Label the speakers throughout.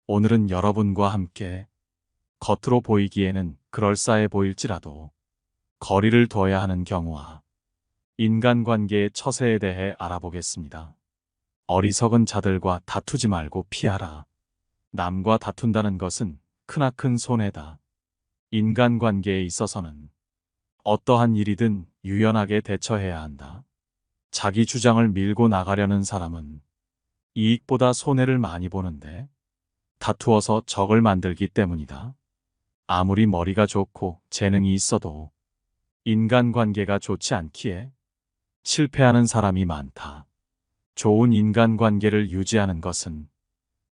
Speaker 1: 오늘은 여러분과 함께 겉으로 보이기에는 그럴싸해 보일지라도 거리를 둬야 하는 경우와 인간관계의 처세에 대해 알아보겠습니다. 어리석은 자들과 다투지 말고 피하라. 남과 다툰다는 것은 크나큰 손해다. 인간관계에 있어서는 어떠한 일이든 유연하게 대처해야 한다. 자기 주장을 밀고 나가려는 사람은 이익보다 손해를 많이 보는데 다투어서 적을 만들기 때문이다. 아무리 머리가 좋고 재능이 있어도 인간관계가 좋지 않기에 실패하는 사람이 많다. 좋은 인간관계를 유지하는 것은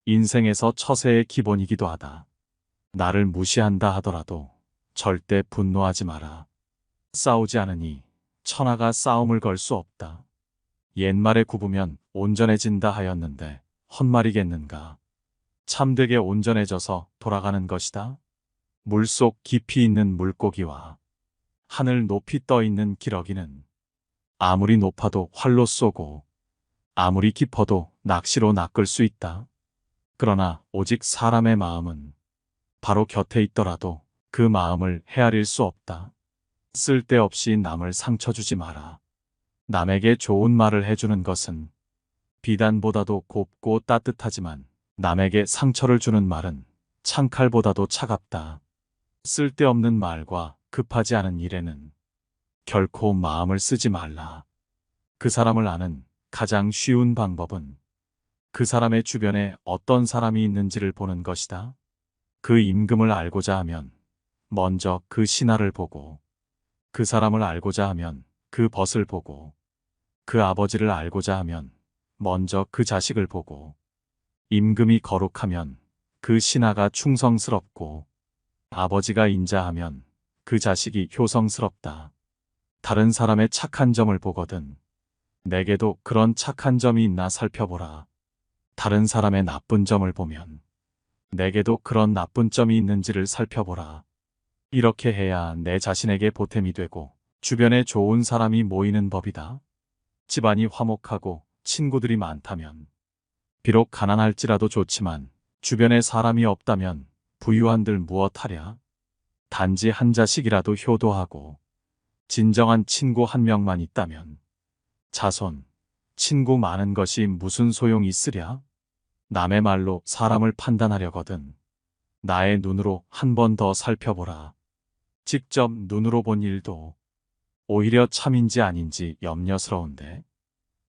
Speaker 1: 인생에서 처세의 기본이기도 하다. 나를 무시한다 하더라도 절대 분노하지 마라. 싸우지 않으니 천하가 싸움을 걸 수 없다. 옛말에 굽으면 온전해진다 하였는데 헛말이겠는가. 참되게 온전해져서 돌아가는 것이다. 물속 깊이 있는 물고기와 하늘 높이 떠 있는 기러기는 아무리 높아도 활로 쏘고 아무리 깊어도 낚시로 낚을 수 있다. 그러나 오직 사람의 마음은 바로 곁에 있더라도 그 마음을 헤아릴 수 없다. 쓸데없이 남을 상처 주지 마라. 남에게 좋은 말을 해주는 것은 비단보다도 곱고 따뜻하지만 남에게 상처를 주는 말은 창칼보다도 차갑다. 쓸데없는 말과 급하지 않은 일에는 결코 마음을 쓰지 말라. 그 사람을 아는 가장 쉬운 방법은 그 사람의 주변에 어떤 사람이 있는지를 보는 것이다. 그 임금을 알고자 하면 먼저 그 신하를 보고, 그 사람을 알고자 하면 그 벗을 보고, 그 아버지를 알고자 하면 먼저 그 자식을 보고, 임금이 거룩하면 그 신하가 충성스럽고, 아버지가 인자하면 그 자식이 효성스럽다. 다른 사람의 착한 점을 보거든 내게도 그런 착한 점이 있나 살펴보라. 다른 사람의 나쁜 점을 보면 내게도 그런 나쁜 점이 있는지를 살펴보라. 이렇게 해야 내 자신에게 보탬이 되고 주변에 좋은 사람이 모이는 법이다. 집안이 화목하고 친구들이 많다면 비록 가난할지라도 좋지만 주변에 사람이 없다면 부유한들 무엇하랴. 단지 한 자식이라도 효도하고 진정한 친구 한 명만 있다면 자손, 친구 많은 것이 무슨 소용이 있으랴. 남의 말로 사람을 판단하려거든 나의 눈으로 한 번 더 살펴보라. 직접 눈으로 본 일도 오히려 참인지 아닌지 염려스러운데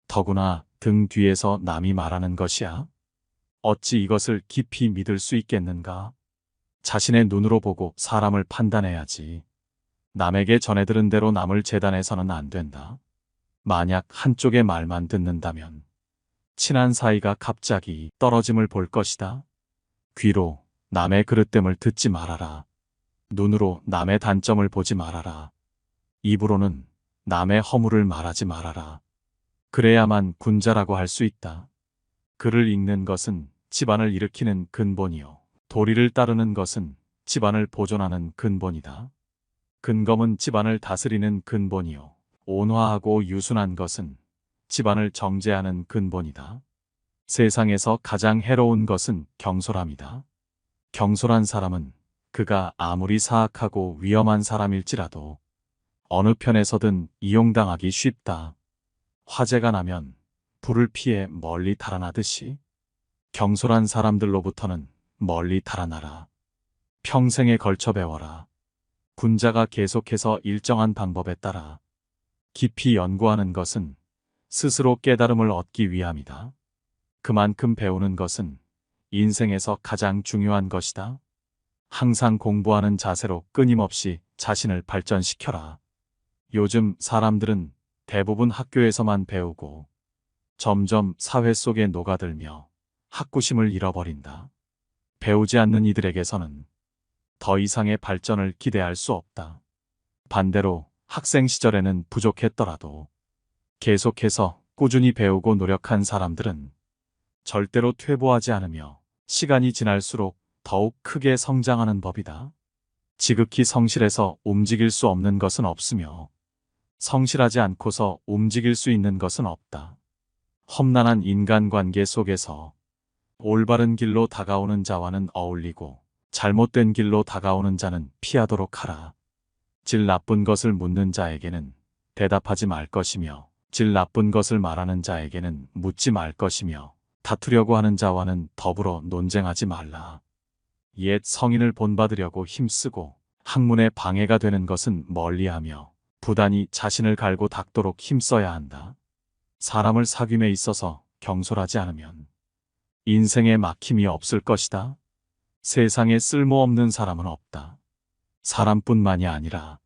Speaker 1: 더구나 등 뒤에서 남이 말하는 것이야. 어찌 이것을 깊이 믿을 수 있겠는가? 자신의 눈으로 보고 사람을 판단해야지. 남에게 전해들은 대로 남을 재단해서는 안 된다. 만약 한쪽의 말만 듣는다면 친한 사이가 갑자기 떨어짐을 볼 것이다. 귀로 남의 그릇됨을 듣지 말아라. 눈으로 남의 단점을 보지 말아라. 입으로는 남의 허물을 말하지 말아라. 그래야만 군자라고 할 수 있다. 글을 읽는 것은 집안을 일으키는 근본이요. 도리를 따르는 것은 집안을 보존하는 근본이다. 근검은 집안을 다스리는 근본이요. 온화하고 유순한 것은 집안을 정제하는 근본이다. 세상에서 가장 해로운 것은 경솔함이다. 경솔한 사람은 그가 아무리 사악하고 위험한 사람일지라도 어느 편에서든 이용당하기 쉽다. 화재가 나면 불을 피해 멀리 달아나듯이 경솔한 사람들로부터는 멀리 달아나라. 평생에 걸쳐 배워라. 군자가 계속해서 일정한 방법에 따라 깊이 연구하는 것은 스스로 깨달음을 얻기 위함이다. 그만큼 배우는 것은 인생에서 가장 중요한 것이다. 항상 공부하는 자세로 끊임없이 자신을 발전시켜라. 요즘 사람들은 대부분 학교에서만 배우고 점점 사회 속에 녹아들며 학구심을 잃어버린다. 배우지 않는 이들에게서는 더 이상의 발전을 기대할 수 없다. 반대로 학생 시절에는 부족했더라도 계속해서 꾸준히 배우고 노력한 사람들은 절대로 퇴보하지 않으며 시간이 지날수록 더욱 크게 성장하는 법이다. 지극히 성실해서 움직일 수 없는 것은 없으며 성실하지 않고서 움직일 수 있는 것은 없다. 험난한 인간관계 속에서 올바른 길로 다가오는 자와는 어울리고 잘못된 길로 다가오는 자는 피하도록 하라. 질 나쁜 것을 묻는 자에게는 대답하지 말 것이며 질 나쁜 것을 말하는 자에게는 묻지 말 것이며 다투려고 하는 자와는 더불어 논쟁하지 말라. 옛 성인을 본받으려고 힘쓰고 학문에 방해가 되는 것은 멀리하며 부단히 자신을 갈고 닦도록 힘써야 한다. 사람을 사귐에 있어서 경솔하지 않으면 인생에 막힘이 없을 것이다. 세상에 쓸모없는 사람은 없다. 사람뿐만이 아니라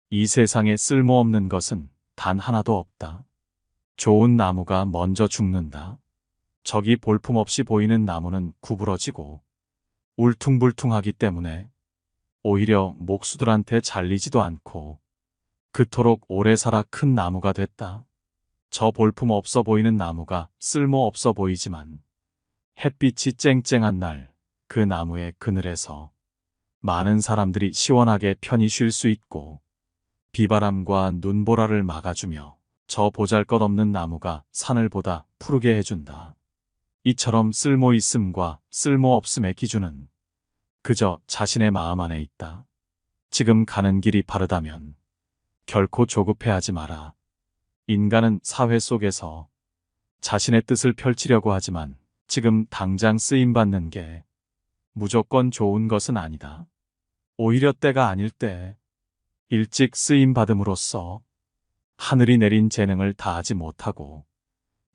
Speaker 1: 이 세상에 쓸모없는 것은 단 하나도 없다. 좋은 나무가 먼저 죽는다. 저기 볼품없이 보이는 나무는 구부러지고 울퉁불퉁하기 때문에 오히려 목수들한테 잘리지도 않고 그토록 오래 살아 큰 나무가 됐다. 저 볼품 없어 보이는 나무가 쓸모 없어 보이지만 햇빛이 쨍쨍한 날 그 나무의 그늘에서 많은 사람들이 시원하게 편히 쉴 수 있고 비바람과 눈보라를 막아주며 저 보잘것없는 나무가 산을 보다 푸르게 해준다. 이처럼 쓸모 있음과 쓸모 없음의 기준은 그저 자신의 마음 안에 있다. 지금 가는 길이 바르다면 결코 조급해하지 마라. 인간은 사회 속에서 자신의 뜻을 펼치려고 하지만 지금 당장 쓰임받는 게 무조건 좋은 것은 아니다. 오히려 때가 아닐 때 일찍 쓰임받음으로써 하늘이 내린 재능을 다하지 못하고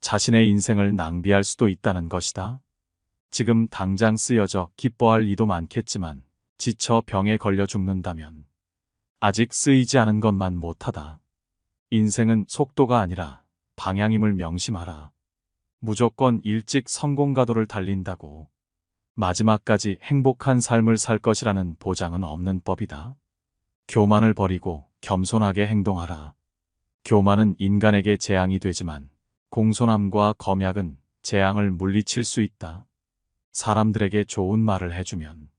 Speaker 1: 자신의 인생을 낭비할 수도 있다는 것이다. 지금 당장 쓰여져 기뻐할 이도 많겠지만 지쳐 병에 걸려 죽는다면 아직 쓰이지 않은 것만 못하다. 인생은 속도가 아니라 방향임을 명심하라. 무조건 일찍 성공가도를 달린다고 마지막까지 행복한 삶을 살 것이라는 보장은 없는 법이다. 교만을 버리고 겸손하게 행동하라. 교만은 인간에게 재앙이 되지만 공손함과 검약은 재앙을 물리칠 수 있다. 사람들에게 좋은 말을 해주면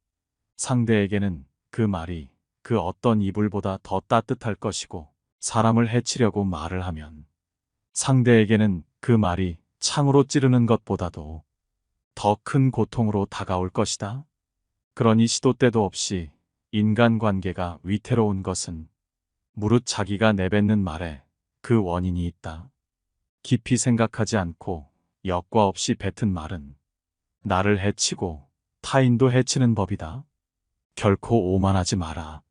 Speaker 1: 상대에게는 그 말이 그 어떤 이불보다 더 따뜻할 것이고 사람을 해치려고 말을 하면 상대에게는 그 말이 창으로 찌르는 것보다도 더 큰 고통으로 다가올 것이다. 그러니 시도 때도 없이 인간관계가 위태로운 것은 무릇 자기가 내뱉는 말에 그 원인이 있다. 깊이 생각하지 않고 역과 없이 뱉은 말은 나를 해치고 타인도 해치는 법이다. 결코 오만하지 마라.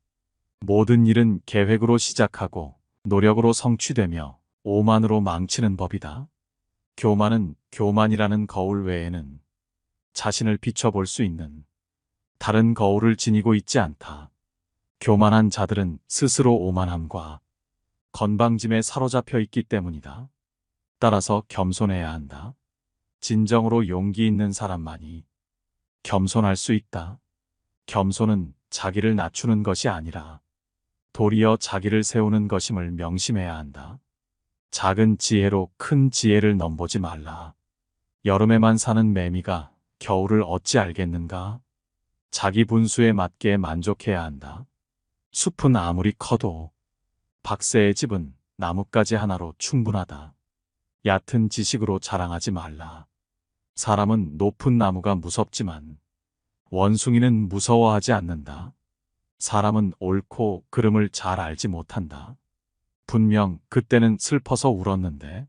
Speaker 1: 모든 일은 계획으로 시작하고 노력으로 성취되며 오만으로 망치는 법이다. 교만은 교만이라는 거울 외에는 자신을 비춰볼 수 있는 다른 거울을 지니고 있지 않다. 교만한 자들은 스스로 오만함과 건방짐에 사로잡혀 있기 때문이다. 따라서 겸손해야 한다. 진정으로 용기 있는 사람만이 겸손할 수 있다. 겸손은 자기를 낮추는 것이 아니라 도리어 자기를 세우는 것임을 명심해야 한다. 작은 지혜로 큰 지혜를 넘보지 말라. 여름에만 사는 매미가 겨울을 어찌 알겠는가? 자기 분수에 맞게 만족해야 한다. 숲은 아무리 커도 박새의 집은 나뭇가지 하나로 충분하다. 얕은 지식으로 자랑하지 말라. 사람은 높은 나무가 무섭지만 원숭이는 무서워하지 않는다. 사람은 옳고 그름을 잘 알지 못한다. 분명 그때는 슬퍼서 울었는데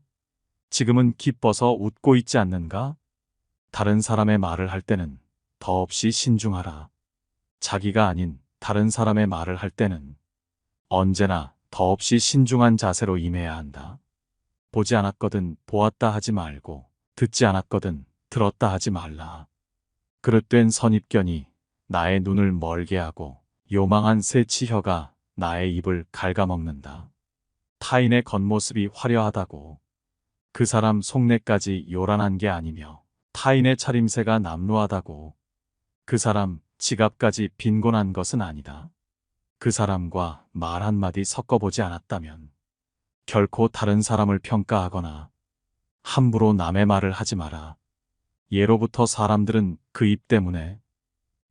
Speaker 1: 지금은 기뻐서 웃고 있지 않는가? 다른 사람의 말을 할 때는 더없이 신중하라. 자기가 아닌 다른 사람의 말을 할 때는 언제나 더없이 신중한 자세로 임해야 한다. 보지 않았거든 보았다 하지 말고 듣지 않았거든 들었다 하지 말라. 그릇된 선입견이 나의 눈을 멀게 하고 요망한 새치혀가 나의 입을 갉아먹는다. 타인의 겉모습이 화려하다고 그 사람 속내까지 요란한 게 아니며 타인의 차림새가 남루하다고 그 사람 지갑까지 빈곤한 것은 아니다. 그 사람과 말 한마디 섞어보지 않았다면 결코 다른 사람을 평가하거나 함부로 남의 말을 하지 마라. 예로부터 사람들은 그 입 때문에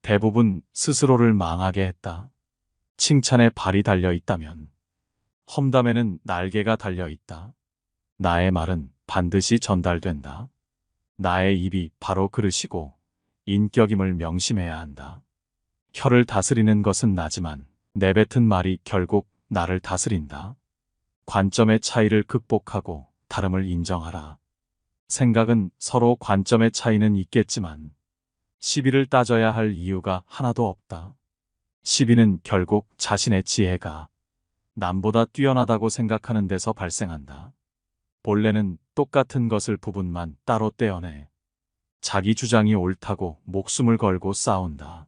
Speaker 1: 대부분 스스로를 망하게 했다. 칭찬에 발이 달려 있다면 험담에는 날개가 달려 있다. 나의 말은 반드시 전달된다. 나의 입이 바로 그릇이고 인격임을 명심해야 한다. 혀를 다스리는 것은 나지만 내뱉은 말이 결국 나를 다스린다. 관점의 차이를 극복하고 다름을 인정하라. 생각은 서로 관점의 차이는 있겠지만 시비를 따져야 할 이유가 하나도 없다. 시비는 결국 자신의 지혜가 남보다 뛰어나다고 생각하는 데서 발생한다. 본래는 똑같은 것을 부분만 따로 떼어내 자기 주장이 옳다고 목숨을 걸고 싸운다.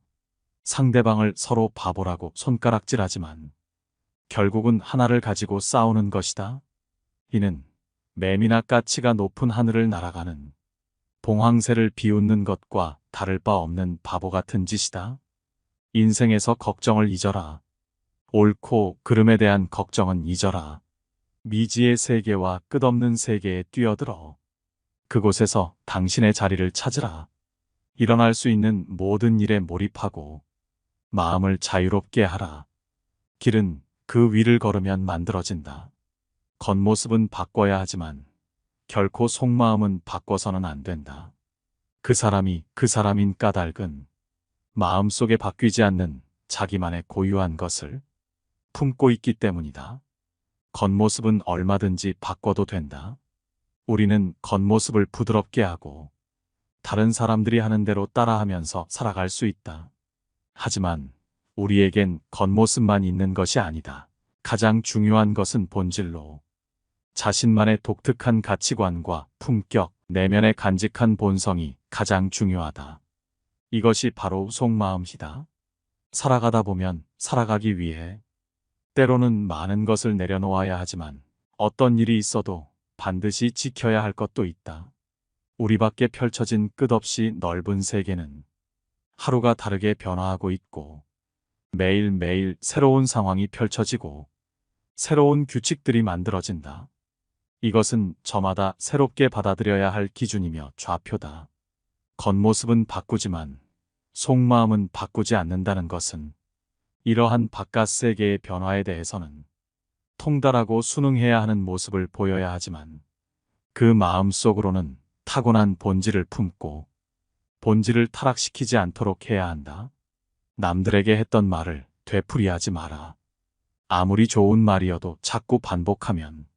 Speaker 1: 상대방을 서로 바보라고 손가락질하지만 결국은 하나를 가지고 싸우는 것이다. 이는 매미나 까치가 높은 하늘을 날아가는 봉황새를 비웃는 것과 다를 바 없는 바보 같은 짓이다. 인생에서 걱정을 잊어라. 옳고 그름에 대한 걱정은 잊어라. 미지의 세계와 끝없는 세계에 뛰어들어 그곳에서 당신의 자리를 찾으라. 일어날 수 있는 모든 일에 몰입하고 마음을 자유롭게 하라. 길은 그 위를 걸으면 만들어진다. 겉모습은 바꿔야 하지만 결코 속마음은 바꿔서는 안 된다. 그 사람이 그 사람인 까닭은 마음속에 바뀌지 않는 자기만의 고유한 것을 품고 있기 때문이다. 겉모습은 얼마든지 바꿔도 된다. 우리는 겉모습을 부드럽게 하고 다른 사람들이 하는 대로 따라하면서 살아갈 수 있다. 하지만 우리에겐 겉모습만 있는 것이 아니다. 가장 중요한 것은 본질로 자신만의 독특한 가치관과 품격, 내면의 간직한 본성이 가장 중요하다. 이것이 바로 속마음이다. 살아가다 보면 살아가기 위해 때로는 많은 것을 내려놓아야 하지만 어떤 일이 있어도 반드시 지켜야 할 것도 있다. 우리 밖에 펼쳐진 끝없이 넓은 세계는 하루가 다르게 변화하고 있고 매일매일 새로운 상황이 펼쳐지고 새로운 규칙들이 만들어진다. 이것은 저마다 새롭게 받아들여야 할 기준이며 좌표다. 겉모습은 바꾸지만 속마음은 바꾸지 않는다는 것은 이러한 바깥 세계의 변화에 대해서는 통달하고 순응해야 하는 모습을 보여야 하지만 그 마음 속으로는 타고난 본질을 품고 본질을 타락시키지 않도록 해야 한다. 남들에게 했던 말을 되풀이하지 마라. 아무리 좋은 말이어도 자꾸 반복하면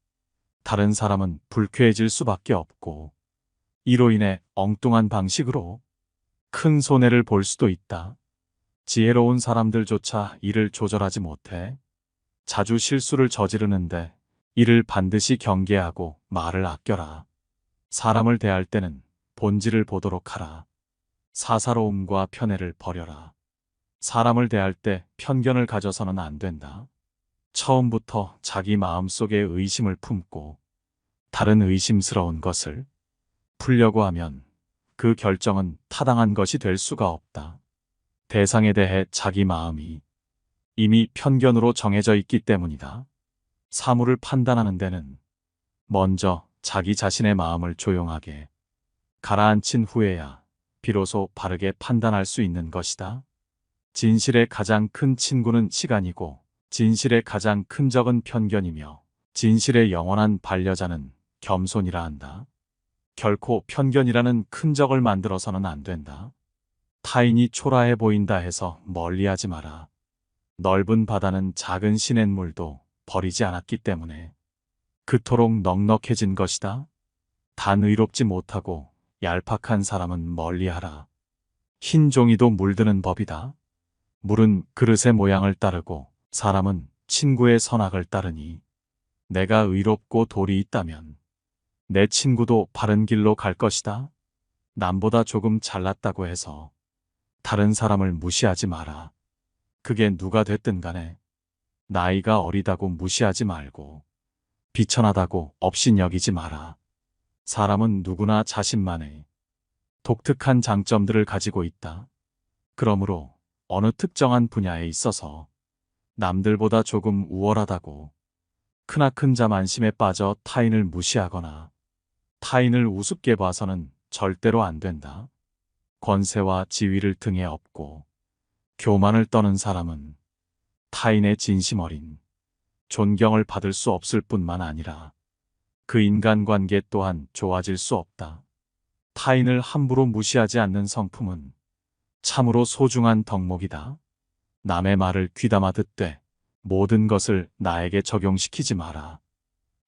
Speaker 1: 다른 사람은 불쾌해질 수밖에 없고 이로 인해 엉뚱한 방식으로 큰 손해를 볼 수도 있다. 지혜로운 사람들조차 이를 조절하지 못해 자주 실수를 저지르는데 이를 반드시 경계하고 말을 아껴라. 사람을 대할 때는 본질을 보도록 하라. 사사로움과 편애를 버려라. 사람을 대할 때 편견을 가져서는 안 된다. 처음부터 자기 마음속에 의심을 품고 다른 의심스러운 것을 풀려고 하면 그 결정은 타당한 것이 될 수가 없다. 대상에 대해 자기 마음이 이미 편견으로 정해져 있기 때문이다. 사물을 판단하는 데는 먼저 자기 자신의 마음을 조용하게 가라앉힌 후에야 비로소 바르게 판단할 수 있는 것이다. 진실의 가장 큰 친구는 시간이고 진실의 가장 큰 적은 편견이며 진실의 영원한 반려자는 겸손이라 한다. 결코 편견이라는 큰 적을 만들어서는 안 된다. 타인이 초라해 보인다 해서 멀리하지 마라. 넓은 바다는 작은 시냇물도 버리지 않았기 때문에 그토록 넉넉해진 것이다. 단 의롭지 못하고 얄팍한 사람은 멀리하라. 흰 종이도 물드는 법이다. 물은 그릇의 모양을 따르고 사람은 친구의 선악을 따르니 내가 의롭고 도리 있다면 내 친구도 바른 길로 갈 것이다. 남보다 조금 잘났다고 해서 다른 사람을 무시하지 마라. 그게 누가 됐든 간에 나이가 어리다고 무시하지 말고 비천하다고 업신여기지 마라. 사람은 누구나 자신만의 독특한 장점들을 가지고 있다. 그러므로 어느 특정한 분야에 있어서 남들보다 조금 우월하다고 크나큰 자만심에 빠져 타인을 무시하거나 타인을 우습게 봐서는 절대로 안 된다. 권세와 지위를 등에 업고 교만을 떠는 사람은 타인의 진심 어린 존경을 받을 수 없을 뿐만 아니라 그 인간관계 또한 좋아질 수 없다. 타인을 함부로 무시하지 않는 성품은 참으로 소중한 덕목이다. 남의 말을 귀담아 듣되 모든 것을 나에게 적용시키지 마라.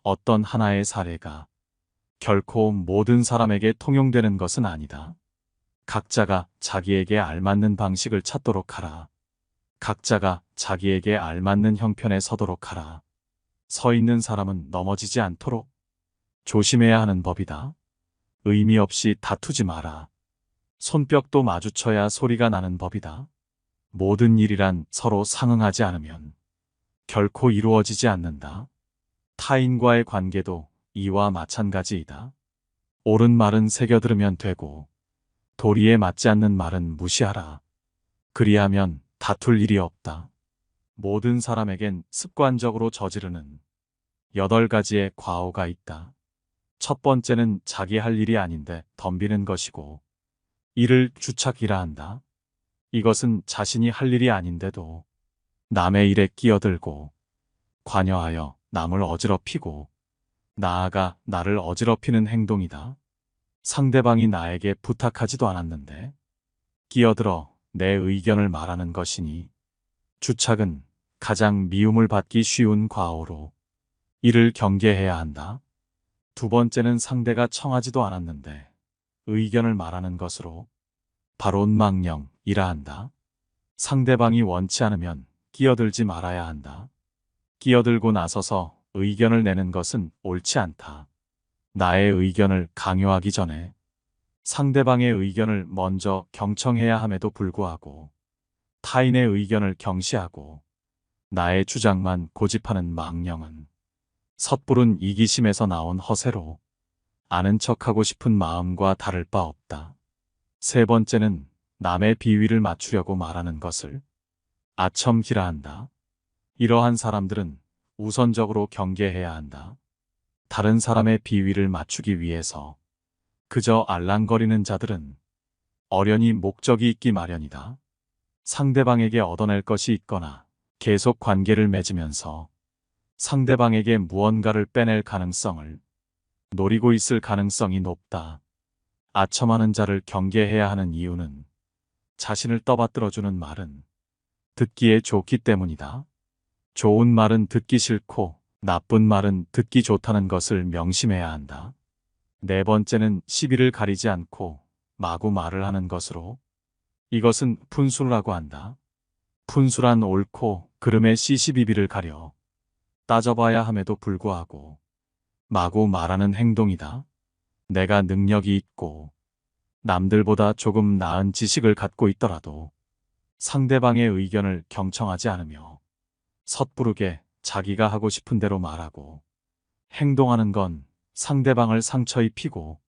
Speaker 1: 어떤 하나의 사례가 결코 모든 사람에게 통용되는 것은 아니다. 각자가 자기에게 알맞는 방식을 찾도록 하라. 각자가 자기에게 알맞는 형편에 서도록 하라. 서 있는 사람은 넘어지지 않도록 조심해야 하는 법이다. 의미 없이 다투지 마라. 손뼉도 마주쳐야 소리가 나는 법이다. 모든 일이란 서로 상응하지 않으면 결코 이루어지지 않는다. 타인과의 관계도 이와 마찬가지이다. 옳은 말은 새겨 들으면 되고 도리에 맞지 않는 말은 무시하라. 그리하면 다툴 일이 없다. 모든 사람에겐 습관적으로 저지르는 8가지의 과오가 있다. 첫 번째는 자기 할 일이 아닌데 덤비는 것이고 이를 주착이라 한다. 이것은 자신이 할 일이 아닌데도 남의 일에 끼어들고 관여하여 남을 어지럽히고 나아가 나를 어지럽히는 행동이다. 상대방이 나에게 부탁하지도 않았는데 끼어들어 내 의견을 말하는 것이니 주착은 가장 미움을 받기 쉬운 과오로 이를 경계해야 한다. 두 번째는 상대가 청하지도 않았는데 의견을 말하는 것으로 발언망령이라 한다. 상대방이 원치 않으면 끼어들지 말아야 한다. 끼어들고 나서서 의견을 내는 것은 옳지 않다. 나의 의견을 강요하기 전에 상대방의 의견을 먼저 경청해야 함에도 불구하고 타인의 의견을 경시하고 나의 주장만 고집하는 망령은 섣부른 이기심에서 나온 허세로 아는 척하고 싶은 마음과 다를 바 없다. 세 번째는 남의 비위를 맞추려고 말하는 것을 아첨기라 한다. 이러한 사람들은 우선적으로 경계해야 한다. 다른 사람의 비위를 맞추기 위해서 그저 알랑거리는 자들은 어련히 목적이 있기 마련이다. 상대방에게 얻어낼 것이 있거나 계속 관계를 맺으면서 상대방에게 무언가를 빼낼 가능성을 노리고 있을 가능성이 높다. 아첨하는 자를 경계해야 하는 이유는 자신을 떠받들어주는 말은 듣기에 좋기 때문이다. 좋은 말은 듣기 싫고 나쁜 말은 듣기 좋다는 것을 명심해야 한다. 네 번째는 시비를 가리지 않고 마구 말을 하는 것으로 이것은 푼수라고 한다. 푼수란 옳고 그름의 시시비비를 가려 따져봐야 함에도 불구하고 마구 말하는 행동이다. 내가 능력이 있고 남들보다 조금 나은 지식을 갖고 있더라도 상대방의 의견을 경청하지 않으며 섣부르게 자기가 하고 싶은 대로 말하고 행동하는 건 상대방을 상처 입히고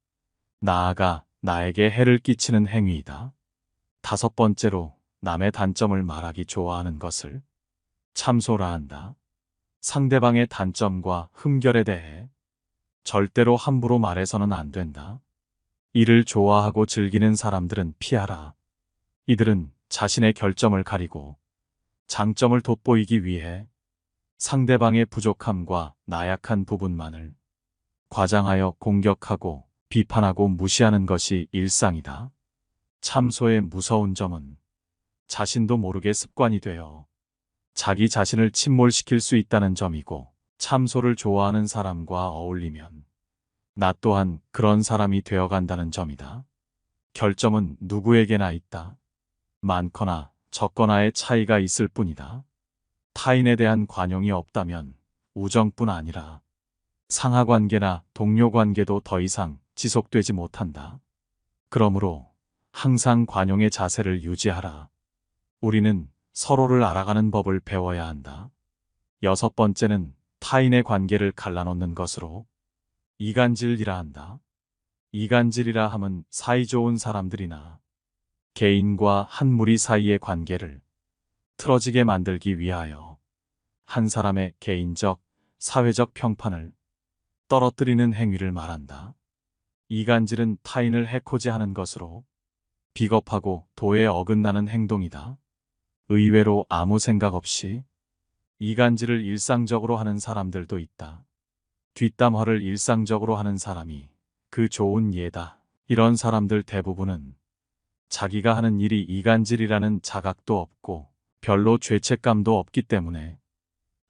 Speaker 1: 나아가 나에게 해를 끼치는 행위이다. 다섯 번째로 남의 단점을 말하기 좋아하는 것을 참소라 한다. 상대방의 단점과 흠결에 대해 절대로 함부로 말해서는 안 된다. 이를 좋아하고 즐기는 사람들은 피하라. 이들은 자신의 결점을 가리고 장점을 돋보이기 위해 상대방의 부족함과 나약한 부분만을 과장하여 공격하고 비판하고 무시하는 것이 일상이다. 참소의 무서운 점은 자신도 모르게 습관이 되어 자기 자신을 침몰시킬 수 있다는 점이고 참소를 좋아하는 사람과 어울리면 나 또한 그런 사람이 되어간다는 점이다. 결점은 누구에게나 있다. 많거나 적거나의 차이가 있을 뿐이다. 타인에 대한 관용이 없다면 우정뿐 아니라 상하관계나 동료관계도 더 이상 지속되지 못한다. 그러므로 항상 관용의 자세를 유지하라. 우리는 서로를 알아가는 법을 배워야 한다. 여섯 번째는 타인의 관계를 갈라놓는 것으로 이간질이라 한다. 이간질이라 함은 사이좋은 사람들이나 개인과 한 무리 사이의 관계를 틀어지게 만들기 위하여 한 사람의 개인적, 사회적 평판을 떨어뜨리는 행위를 말한다. 이간질은 타인을 해코지 하는 것으로 비겁하고 도에 어긋나는 행동이다. 의외로 아무 생각 없이 이간질을 일상적으로 하는 사람들도 있다. 뒷담화를 일상적으로 하는 사람이 그 좋은 예다. 이런 사람들 대부분은 자기가 하는 일이 이간질이라는 자각도 없고 별로 죄책감도 없기 때문에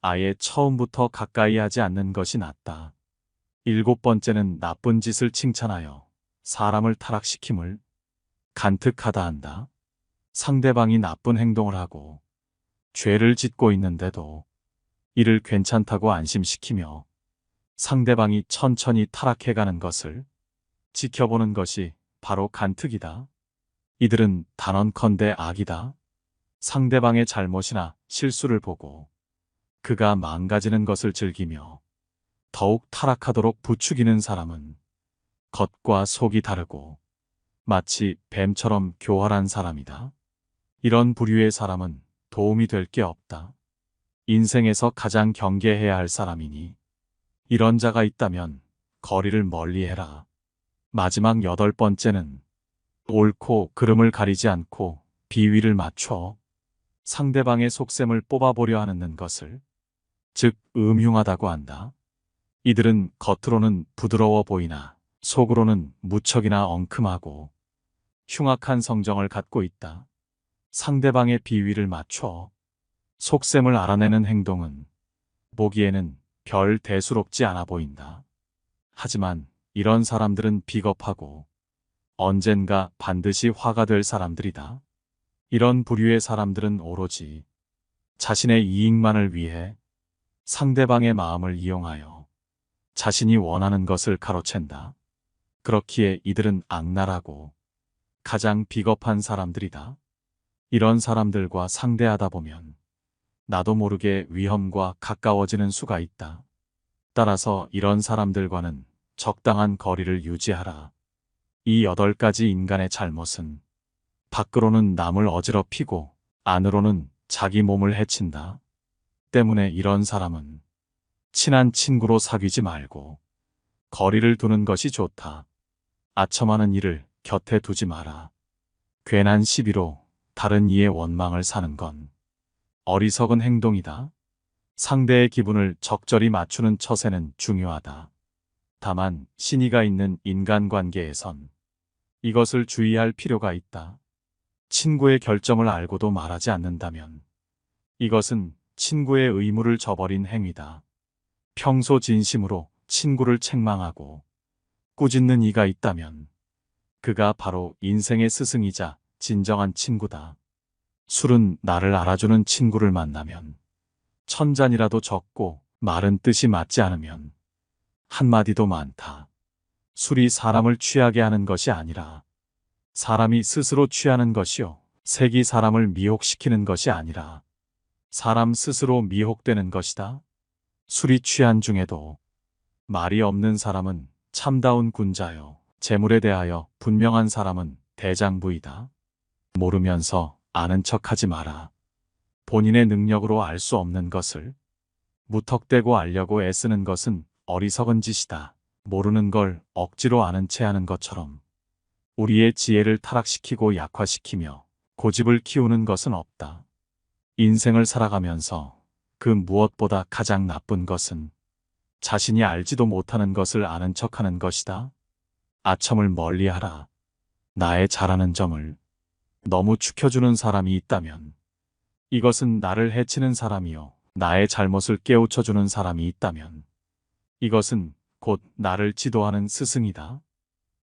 Speaker 1: 아예 처음부터 가까이 하지 않는 것이 낫다. 7번째는 나쁜 짓을 칭찬하여 사람을 타락시킴을 간특하다 한다. 상대방이 나쁜 행동을 하고 죄를 짓고 있는데도 이를 괜찮다고 안심시키며 상대방이 천천히 타락해가는 것을 지켜보는 것이 바로 간특이다. 이들은 단언컨대 악이다. 상대방의 잘못이나 실수를 보고 그가 망가지는 것을 즐기며 더욱 타락하도록 부추기는 사람은 겉과 속이 다르고 마치 뱀처럼 교활한 사람이다. 이런 부류의 사람은 도움이 될 게 없다. 인생에서 가장 경계해야 할 사람이니 이런 자가 있다면 거리를 멀리해라. 마지막 8번째는 옳고 그름을 가리지 않고 비위를 맞춰 상대방의 속셈을 뽑아보려 하는 것을, 즉 음흉하다고 한다. 이들은 겉으로는 부드러워 보이나 속으로는 무척이나 엉큼하고 흉악한 성정을 갖고 있다. 상대방의 비위를 맞춰 속셈을 알아내는 행동은 보기에는 별 대수롭지 않아 보인다. 하지만 이런 사람들은 비겁하고 언젠가 반드시 화가 될 사람들이다. 이런 부류의 사람들은 오로지 자신의 이익만을 위해 상대방의 마음을 이용하여 자신이 원하는 것을 가로챈다. 그렇기에 이들은 악랄하고 가장 비겁한 사람들이다. 이런 사람들과 상대하다 보면 나도 모르게 위험과 가까워지는 수가 있다. 따라서 이런 사람들과는 적당한 거리를 유지하라. 이 8가지 인간의 잘못은 밖으로는 남을 어지럽히고 안으로는 자기 몸을 해친다. 때문에 이런 사람은 친한 친구로 사귀지 말고 거리를 두는 것이 좋다. 아첨하는 이를 곁에 두지 마라. 괜한 시비로 다른 이의 원망을 사는 건 어리석은 행동이다. 상대의 기분을 적절히 맞추는 처세는 중요하다. 다만 신의가 있는 인간관계에선 이것을 주의할 필요가 있다. 친구의 결점을 알고도 말하지 않는다면 이것은 친구의 의무를 저버린 행위다. 평소 진심으로 친구를 책망하고 꾸짖는 이가 있다면 그가 바로 인생의 스승이자 진정한 친구다. 술은 나를 알아주는 친구를 만나면 천 잔이라도 적고 말은 뜻이 맞지 않으면 한마디도 많다. 술이 사람을 취하게 하는 것이 아니라 사람이 스스로 취하는 것이요. 색이 사람을 미혹시키는 것이 아니라 사람 스스로 미혹되는 것이다. 술이 취한 중에도 말이 없는 사람은 참다운 군자요. 재물에 대하여 분명한 사람은 대장부이다. 모르면서 아는 척하지 마라. 본인의 능력으로 알 수 없는 것을 무턱대고 알려고 애쓰는 것은 어리석은 짓이다. 모르는 걸 억지로 아는 채 하는 것처럼 우리의 지혜를 타락시키고 약화시키며 고집을 키우는 것은 없다. 인생을 살아가면서 그 무엇보다 가장 나쁜 것은 자신이 알지도 못하는 것을 아는 척하는 것이다. 아첨을 멀리하라. 나의 잘하는 점을 너무 축혀주는 사람이 있다면 이것은 나를 해치는 사람이요. 나의 잘못을 깨우쳐주는 사람이 있다면 이것은 곧 나를 지도하는 스승이다.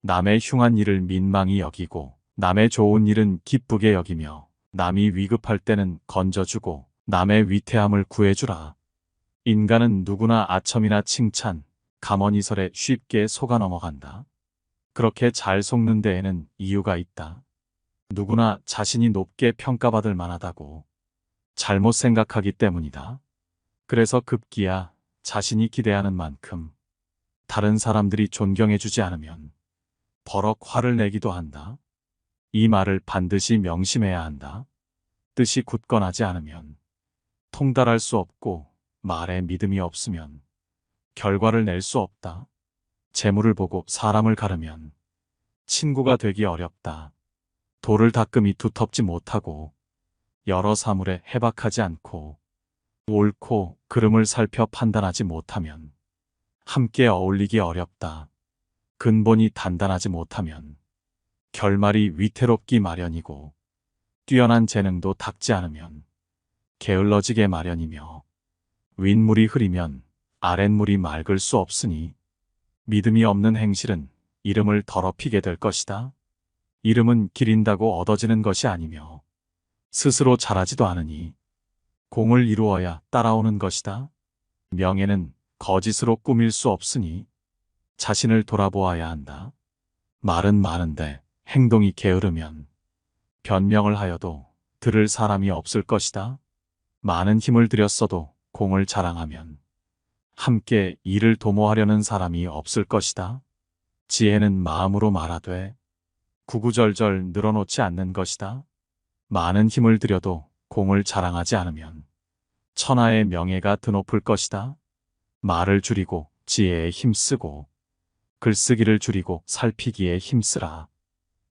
Speaker 1: 남의 흉한 일을 민망히 여기고 남의 좋은 일은 기쁘게 여기며 남이 위급할 때는 건져주고 남의 위태함을 구해주라. 인간은 누구나 아첨이나 칭찬, 감언이설에 쉽게 속아 넘어간다. 그렇게 잘 속는 데에는 이유가 있다. 누구나 자신이 높게 평가받을 만하다고 잘못 생각하기 때문이다. 그래서 급기야 자신이 기대하는 만큼 다른 사람들이 존경해주지 않으면 버럭 화를 내기도 한다. 이 말을 반드시 명심해야 한다. 뜻이 굳건하지 않으면 통달할 수 없고 말에 믿음이 없으면 결과를 낼 수 없다. 재물을 보고 사람을 가르면 친구가 되기 어렵다. 돌을 닦음이 두텁지 못하고 여러 사물에 해박하지 않고 옳고 그름을 살펴 판단하지 못하면 함께 어울리기 어렵다. 근본이 단단하지 못하면 결말이 위태롭기 마련이고 뛰어난 재능도 닦지 않으면 게을러지게 마련이며 윗물이 흐리면 아랫물이 맑을 수 없으니 믿음이 없는 행실은 이름을 더럽히게 될 것이다. 이름은 기린다고 얻어지는 것이 아니며 스스로 자라지도 않으니 공을 이루어야 따라오는 것이다. 명예는 거짓으로 꾸밀 수 없으니 자신을 돌아보아야 한다. 말은 많은데 행동이 게으르면 변명을 하여도 들을 사람이 없을 것이다. 많은 힘을 들였어도 공을 자랑하면 함께 이를 도모하려는 사람이 없을 것이다. 지혜는 마음으로 말하되 구구절절 늘어놓지 않는 것이다. 많은 힘을 들여도 공을 자랑하지 않으면 천하의 명예가 드높을 것이다. 말을 줄이고 지혜에 힘쓰고 글쓰기를 줄이고 살피기에 힘쓰라.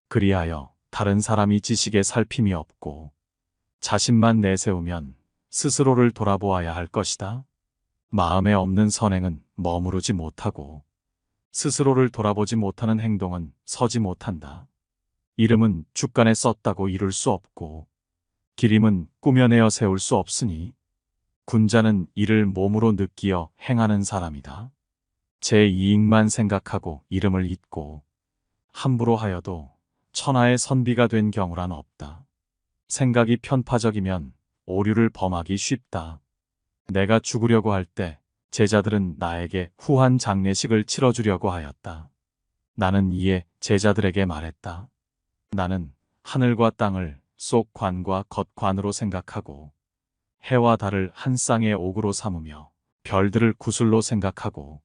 Speaker 1: 그리하여 다른 사람이 지식에 살핌이 없고 자신만 내세우면 스스로를 돌아보아야 할 것이다. 마음에 없는 선행은 머무르지 못하고 스스로를 돌아보지 못하는 행동은 서지 못한다. 이름은 주간에 썼다고 이룰 수 없고 기림은 꾸며내어 세울 수 없으니 군자는 이를 몸으로 느끼어 행하는 사람이다. 제 이익만 생각하고 이름을 잊고 함부로 하여도 천하의 선비가 된 경우란 없다. 생각이 편파적이면 오류를 범하기 쉽다. 내가 죽으려고 할 때 제자들은 나에게 후한 장례식을 치러주려고 하였다. 나는 이에 제자들에게 말했다. 나는 하늘과 땅을 속 관과 겉 관으로 생각하고 해와 달을 한 쌍의 옥으로 삼으며 별들을 구슬로 생각하고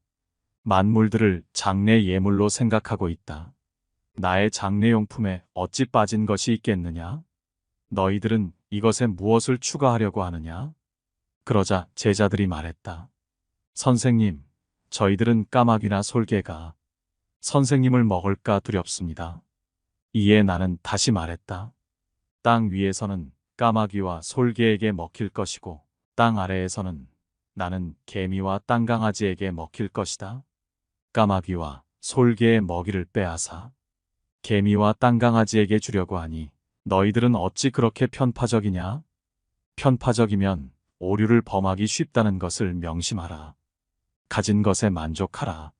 Speaker 1: 만물들을 장례 예물로 생각하고 있다. 나의 장례용품에 어찌 빠진 것이 있겠느냐? 너희들은 이것에 무엇을 추가하려고 하느냐? 그러자 제자들이 말했다. 선생님, 저희들은 까마귀나 솔개가 선생님을 먹을까 두렵습니다. 이에 나는 다시 말했다. 땅 위에서는 까마귀와 솔개에게 먹힐 것이고 땅 아래에서는 나는 개미와 땅강아지에게 먹힐 것이다. 까마귀와 솔개의 먹이를 빼앗아 개미와 땅강아지에게 주려고 하니 너희들은 어찌 그렇게 편파적이냐? 편파적이면 오류를 범하기 쉽다는 것을 명심하라. 가진 것에 만족하라.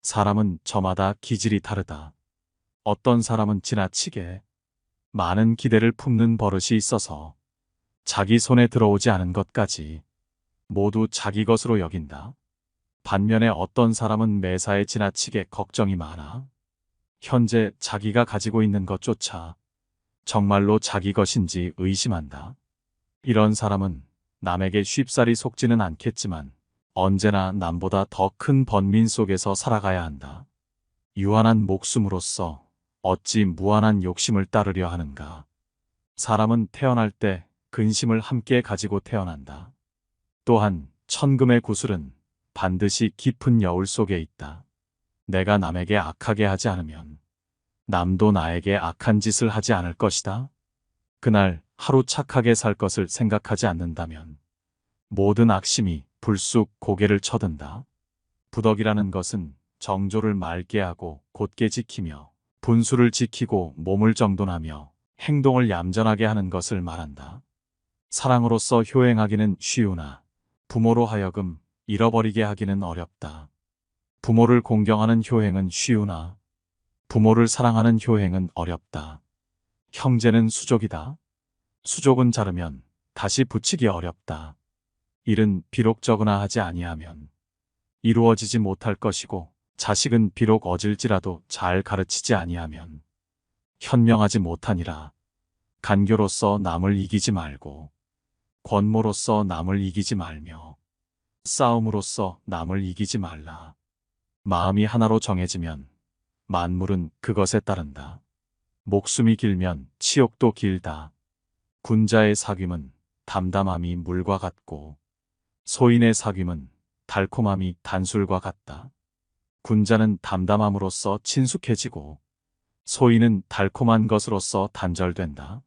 Speaker 1: 사람은 저마다 기질이 다르다. 어떤 사람은 지나치게 많은 기대를 품는 버릇이 있어서 자기 손에 들어오지 않은 것까지 모두 자기 것으로 여긴다. 반면에 어떤 사람은 매사에 지나치게 걱정이 많아 현재 자기가 가지고 있는 것조차 정말로 자기 것인지 의심한다. 이런 사람은 남에게 쉽사리 속지는 않겠지만 언제나 남보다 더 큰 번민 속에서 살아가야 한다. 유한한 목숨으로서 어찌 무한한 욕심을 따르려 하는가. 사람은 태어날 때 근심을 함께 가지고 태어난다. 또한 천금의 구슬은 반드시 깊은 여울 속에 있다. 내가 남에게 악하게 하지 않으면 남도 나에게 악한 짓을 하지 않을 것이다. 그날 하루 착하게 살 것을 생각하지 않는다면 모든 악심이 불쑥 고개를 쳐든다. 부덕이라는 것은 정조를 맑게 하고 곧게 지키며 분수를 지키고 몸을 정돈하며 행동을 얌전하게 하는 것을 말한다. 사랑으로서 효행하기는 쉬우나 부모로 하여금 잃어버리게 하기는 어렵다. 부모를 공경하는 효행은 쉬우나 부모를 사랑하는 효행은 어렵다. 형제는 수족이다. 수족은 자르면 다시 붙이기 어렵다. 일은 비록 적으나 하지 아니하면 이루어지지 못할 것이고 자식은 비록 얻을지라도 잘 가르치지 아니하면 현명하지 못하니라. 간교로서 남을 이기지 말고 권모로서 남을 이기지 말며 싸움으로써 남을 이기지 말라. 마음이 하나로 정해지면 만물은 그것에 따른다. 목숨이 길면 치욕도 길다. 군자의 사귐은 담담함이 물과 같고 소인의 사귐은 달콤함이 단술과 같다. 군자는 담담함으로써 친숙해지고 소인은 달콤한 것으로써 단절된다.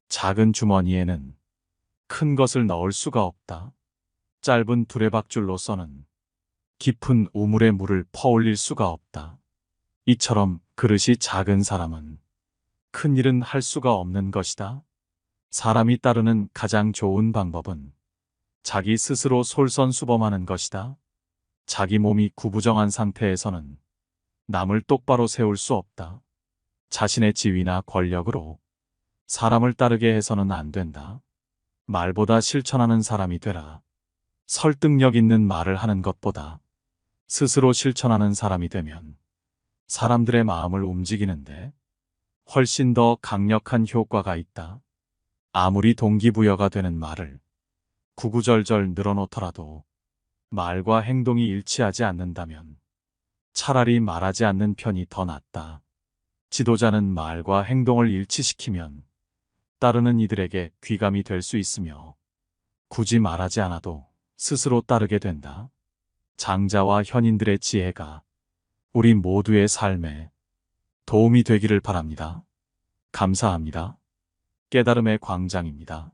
Speaker 1: 작은 주머니에는 큰 것을 넣을 수가 없다. 짧은 두레박줄로서는 깊은 우물에 물을 퍼올릴 수가 없다. 이처럼 그릇이 작은 사람은 큰 일은 할 수가 없는 것이다. 사람이 따르는 가장 좋은 방법은 자기 스스로 솔선수범하는 것이다. 자기 몸이 구부정한 상태에서는 남을 똑바로 세울 수 없다. 자신의 지위나 권력으로 사람을 따르게 해서는 안 된다. 말보다 실천하는 사람이 되라. 설득력 있는 말을 하는 것보다 스스로 실천하는 사람이 되면 사람들의 마음을 움직이는데 훨씬 더 강력한 효과가 있다. 아무리 동기부여가 되는 말을 구구절절 늘어놓더라도 말과 행동이 일치하지 않는다면 차라리 말하지 않는 편이 더 낫다. 지도자는 말과 행동을 일치시키면 따르는 이들에게 귀감이 될 수 있으며 굳이 말하지 않아도 스스로 따르게 된다. 장자와 현인들의 지혜가 우리 모두의 삶에 도움이 되기를 바랍니다. 감사합니다. 깨달음의 광장입니다.